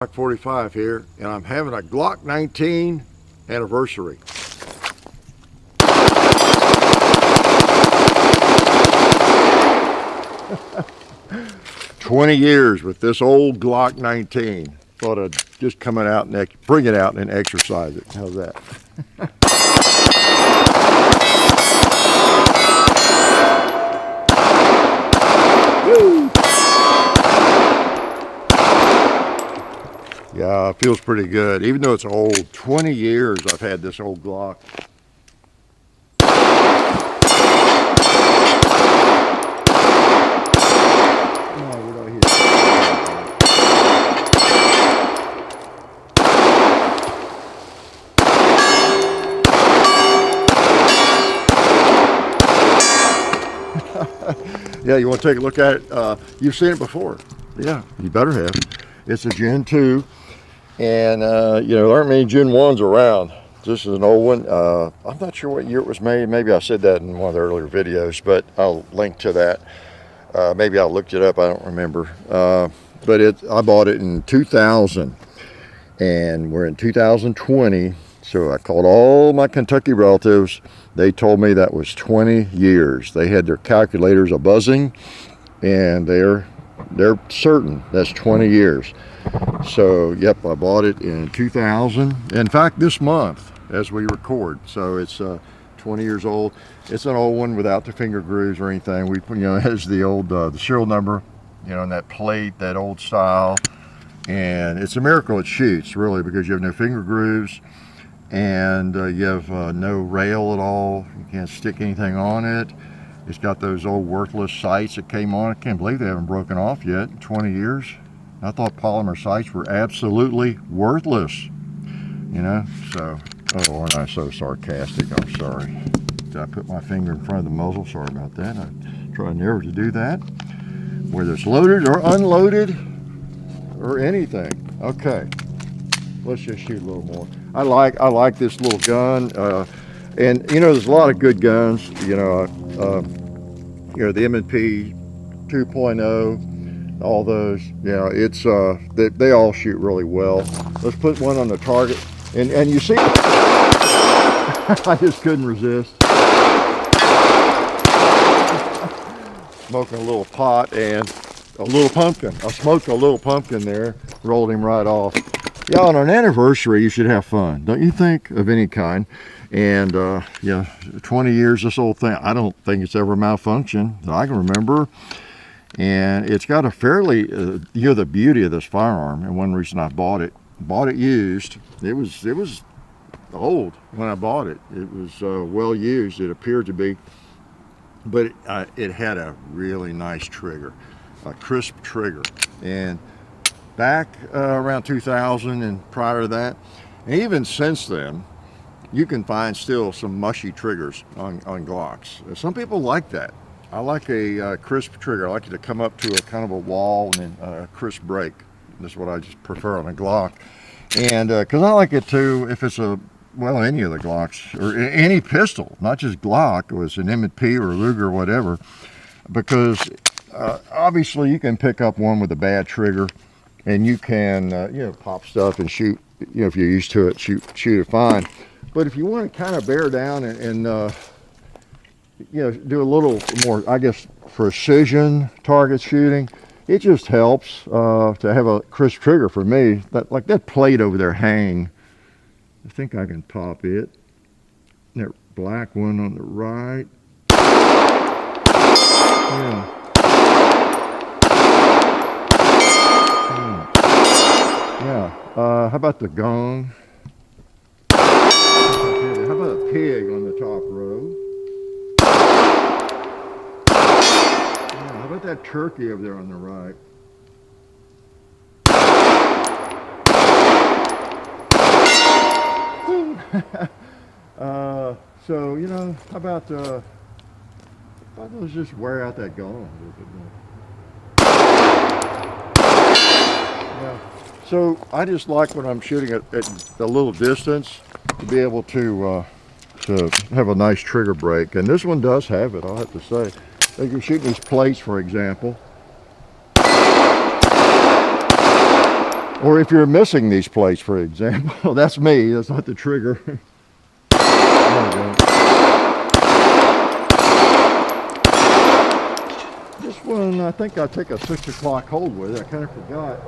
Glock 45 here, and I'm having a Glock 19 anniversary. "20 years with this old Glock 19. Thought I'd just come out and bring it out and exercise it. How's that? Woo! Yeah, it feels pretty good. Even though it's old, 20 years I've had this old Glock. Yeah, you want to take a look at it? You've seen it before. Yeah, you better have. It's a Gen 2, and there aren't many Gen 1s around. This is an old one. I'm not sure what year it was made. Maybe I said that in one of the earlier videos, but I'll link to that. Maybe I looked it up. I don't remember. But I bought it in 2000, and we're in 2020. So I called all my Kentucky relatives. They told me that was 20 years. They had their calculators a buzzing, and they're certain that's 20 years. So yep, I bought it in 2000. In fact, this month as we record. So it's 20 years old. It's an old one without the finger grooves or anything. We it has the old the serial number, and that plate, that old style. And it's a miracle it shoots, really, because you have no finger grooves. And you have no rail at all. You can't stick anything on it. It's got those old worthless sights that came on. I can't believe they haven't broken off yet in 20 years. I thought polymer sights were absolutely worthless, so, oh, aren't I so sarcastic? I'm sorry. Did I put my finger in front of the muzzle? Sorry about that. I try never to do that, whether it's loaded or unloaded or anything. Okay, let's just shoot a little more. I like this little gun, and there's a lot of good guns. The M&P 2.0, all those. It's they all shoot really well. Let's put one on the target, and you see, I just couldn't resist. Smoking a little pot and a little pumpkin. I smoked a little pumpkin there, rolled him right off. Yeah, on an anniversary, you should have fun, don't you think, of any kind? And 20 years, this old thing, I don't think it's ever malfunctioned that I can remember. And it's got a fairly, the beauty of this firearm, and one reason I bought it used. It was old when I bought it. It was well used, it appeared to be. But it had a really nice trigger, a crisp trigger. And back around 2000 and prior to that, and even since then, you can find still some mushy triggers on Glocks. Some people like that. I like a crisp trigger. I like it to come up to a kind of a wall and then a crisp break. That's what I just prefer on a Glock. And because I like it too, if it's any of the Glocks, or any pistol, not just Glock, or it's an M&P or a Luger or whatever, because obviously you can pick up one with a bad trigger, and you can, pop stuff and shoot, if you're used to it, shoot it fine. But if you want to kind of bear down and do a little more, I guess, precision target shooting, it just helps to have a crisp trigger for me. Like that plate over there hang, I think I can pop it. That black one on the right. Yeah. Yeah, how about the gong? How about a pig on the top row? Yeah, how about that turkey over there on the right? So, how about let's just wear out that gong a little bit more. Yeah. So I just like when I'm shooting at a little distance to be able to have a nice trigger break, and this one does have it, I'll have to say. Like you're shooting these plates, for example. Or if you're missing these plates, for example, that's me, that's not the trigger. There we go. This one, I think I take a 6 o'clock hold with it. I kind of forgot.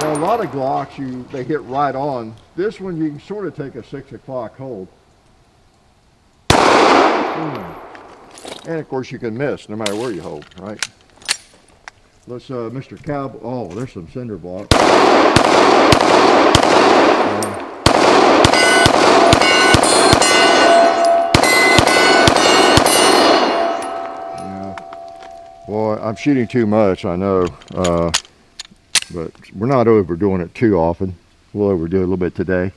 Now, a lot of Glocks, they hit right on. This one, you can sort of take a 6 o'clock hold. And of course, you can miss no matter where you hold, right? Let's, Mr. Cowboy. Oh, there's some cinder blocks. Boy, I'm shooting too much, I know, but we're not overdoing it too often. We'll overdo it a little bit today.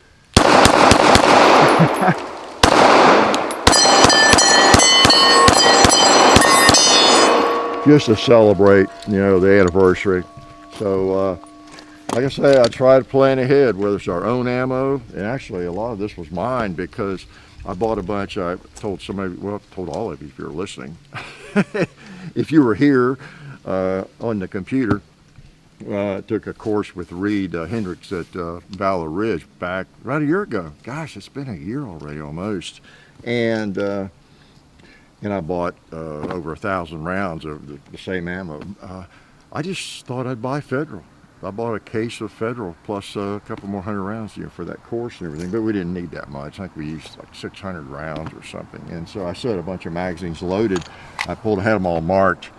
Just to celebrate, the anniversary. So, like I say, I tried playing ahead, whether it's our own ammo, and actually a lot of this was mine because I bought a bunch. I told somebody, well, I told all of you if you're listening. If you were here on the computer, took a course with Reed Hendricks at Valor Ridge back right a year ago. Gosh, it's been a year already almost. And I bought over 1,000 rounds of the same ammo. I just thought I'd buy Federal. I bought a case of Federal plus a couple more 100 rounds, for that course and everything, but we didn't need that much. I think we used like 600 rounds or something. And so I set a bunch of magazines loaded. I had them all marked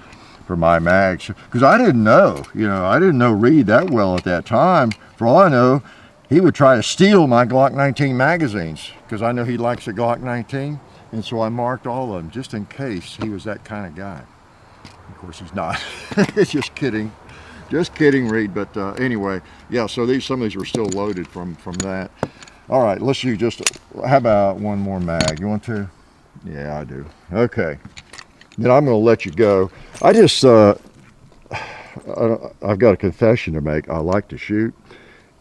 for my mags because I didn't know, I didn't know Reed that well at that time. For all I know, he would try to steal my Glock 19 magazines because I know he likes a Glock 19. And so I marked all of them just in case he was that kind of guy. Of course, he's not. Just kidding. Just kidding, Reed. But anyway, yeah, so some of these were still loaded from that. All right, let's do how about one more mag? You want to? Yeah, I do. Okay. Then I'm going to let you go. I just, I've got a confession to make. I like to shoot.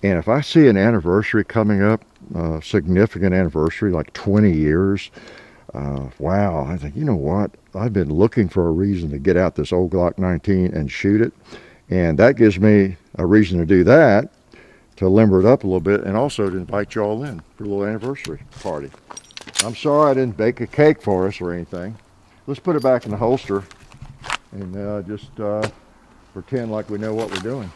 And if I see an anniversary coming up, significant anniversary, like 20 years, wow, I think, you know what? I've been looking for a reason to get out this old Glock 19 and shoot it. And that gives me a reason to do that, to limber it up a little bit, and also to invite you all in for a little anniversary party. I'm sorry I didn't bake a cake for us or anything. Let's put it back in the holster and just pretend like we know what we're doing.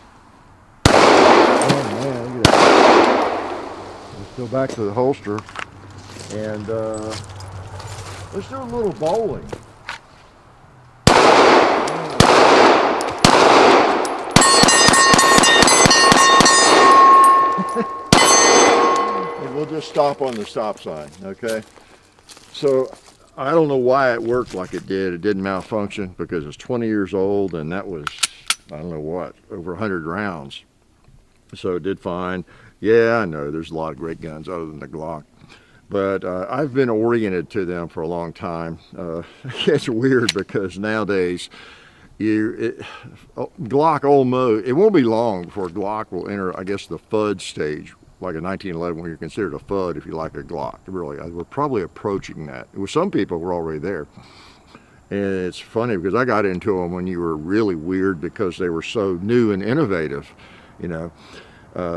Oh man, look at that. Let's go back to the holster and let's do a little bowling. And we'll just stop on the stop sign, okay? So I don't know why it worked like it did. It didn't malfunction because it's 20 years old and that was, I don't know what, over 100 rounds. So it did fine. Yeah, I know there's a lot of great guns other than the Glock. But I've been oriented to them for a long time. It's weird because nowadays, Glock almost, it won't be long before Glock will enter, I guess, the FUD stage, like a 1911 when you're considered a FUD if you like a Glock. Really, we're probably approaching that. Some people were already there. And it's funny because I got into them when you were really weird because they were so new and innovative,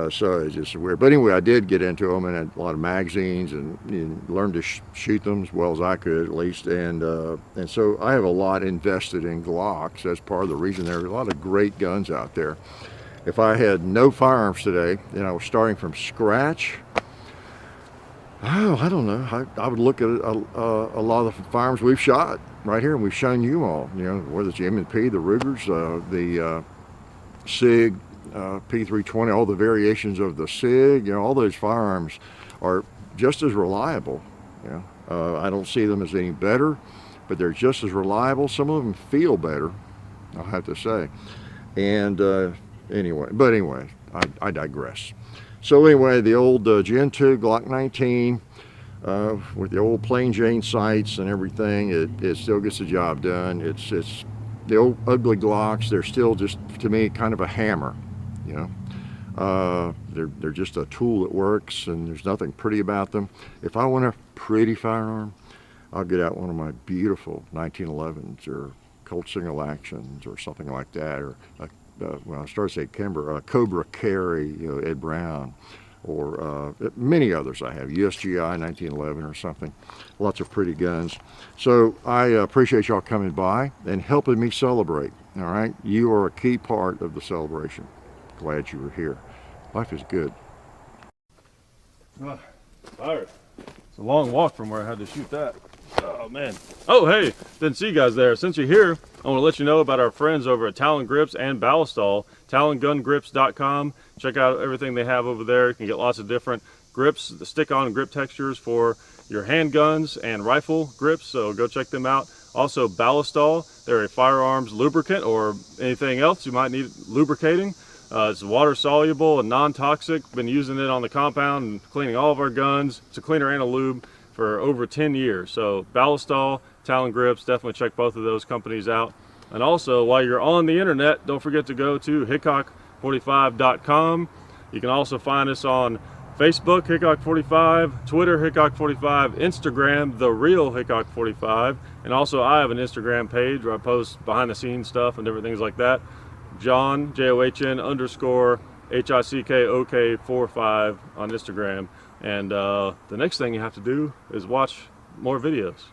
so it's just weird. But anyway, I did get into them and had a lot of magazines and learned to shoot them as well as I could, at least. And so I have a lot invested in Glocks. That's part of the reason there are a lot of great guns out there. If I had no firearms today and I was starting from scratch, I don't know. I would look at a lot of the firearms we've shot right here, and we've shown you all. Whether it's the M&P, the Rugers, the SIG, P320, all the variations of the SIG, all those firearms are just as reliable. I don't see them as any better, but they're just as reliable. Some of them feel better, I'll have to say. And anyway, I digress. So anyway, the old Gen 2 Glock 19 with the old plain Jane sights and everything, it still gets the job done. It's the old ugly Glocks. They're still just, to me, kind of a hammer. They're just a tool that works, and there's nothing pretty about them. If I want a pretty firearm, I'll get out one of my beautiful 1911s or Colt single actions or something like that, or when I started to say Kimber, Cobra Carry, Ed Brown, or many others I have, USGI 1911 or something. Lots of pretty guns. So I appreciate y'all coming by and helping me celebrate. All right, you are a key part of the celebration. Glad you were here. Life is good. Tired. It's a long walk from where I had to shoot that. Oh man. Oh hey, didn't see you guys there. Since you're here, I want to let you know about our friends over at Talon Grips and Ballistol. TalonGunGrips.com. Check out everything they have over there. You can get lots of different grips, the stick-on grip textures for your handguns and rifle grips, so go check them out. Also Ballistol, they're a firearms lubricant or anything else you might need lubricating. It's water soluble and non-toxic. Been using it on the compound and cleaning all of our guns. It's a cleaner and a lube for over 10 years. So Ballistol, Talon Grips, definitely check both of those companies out. And also, while you're on the internet, don't forget to go to hickok45.com. You can also find us on Facebook, Hickok45, Twitter, Hickok45, Instagram, The Real Hickok45, and also I have an Instagram page where I post behind the scenes stuff and different things like that. John, JOHN_HICKOK45 on Instagram. And the next thing you have to do is watch more videos.